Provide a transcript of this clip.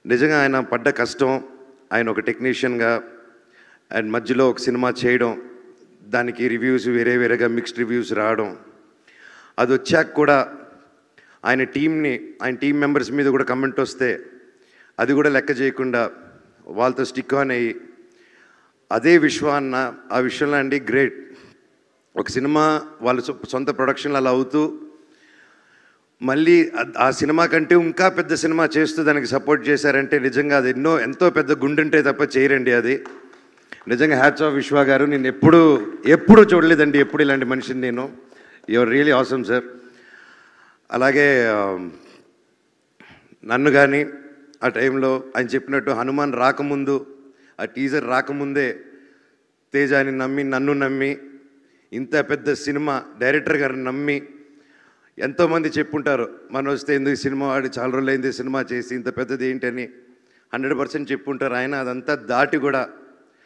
నిజంగా ఆయన పడ్డ కష్టం, ఆయన ఒక టెక్నీషియన్గా అండ్ మధ్యలో ఒక సినిమా చేయడం, దానికి రివ్యూస్ వేరే వేరేగా మిక్స్డ్ రివ్యూస్ రావడం, అది వచ్చాక కూడా ఆయన టీం మెంబర్స్ మీద కూడా కమెంట్ వస్తే అది కూడా లెక్క చేయకుండా వాళ్ళతో స్టిక్ ఆన్ అయ్యి అదే విశ్వాన్న ఆ విషయంలో అండి గ్రేట్. ఒక సినిమా వాళ్ళ సొంత ప్రొడక్షన్లు అలా అవుతూ మళ్ళీ ఆ సినిమా కంటే ఇంకా పెద్ద సినిమా చేస్తూ దానికి సపోర్ట్ చేశారంటే నిజంగా అది ఎంతో పెద్ద గుండెంటే తప్ప చేయరండి. అది నిజంగా హ్యాట్స్ ఆఫ్ విశ్వ గారు. నేను ఎప్పుడూ చూడలేదండి ఎప్పుడు ఇలాంటి మనిషిని నేను. Your really awesome sir. అలాగే నన్ను కానీ ఆ టైంలో ఆయన చెప్పినట్టు హనుమాన్ రాకముందు, ఆ టీజర్ రాకముందే తేజాని నమ్మి, నన్ను నమ్మి, ఇంత పెద్ద సినిమా డైరెక్టర్ గారిని నమ్మి, ఎంతోమంది చెప్పుంటారు మనం వస్తే ఎందుకు సినిమా వాడి చాలా రోజులు అయింది సినిమా చేసి ఇంత పెద్దది ఏంటని 100% చెప్పుంటారు. ఆయన అదంతా దాటి కూడా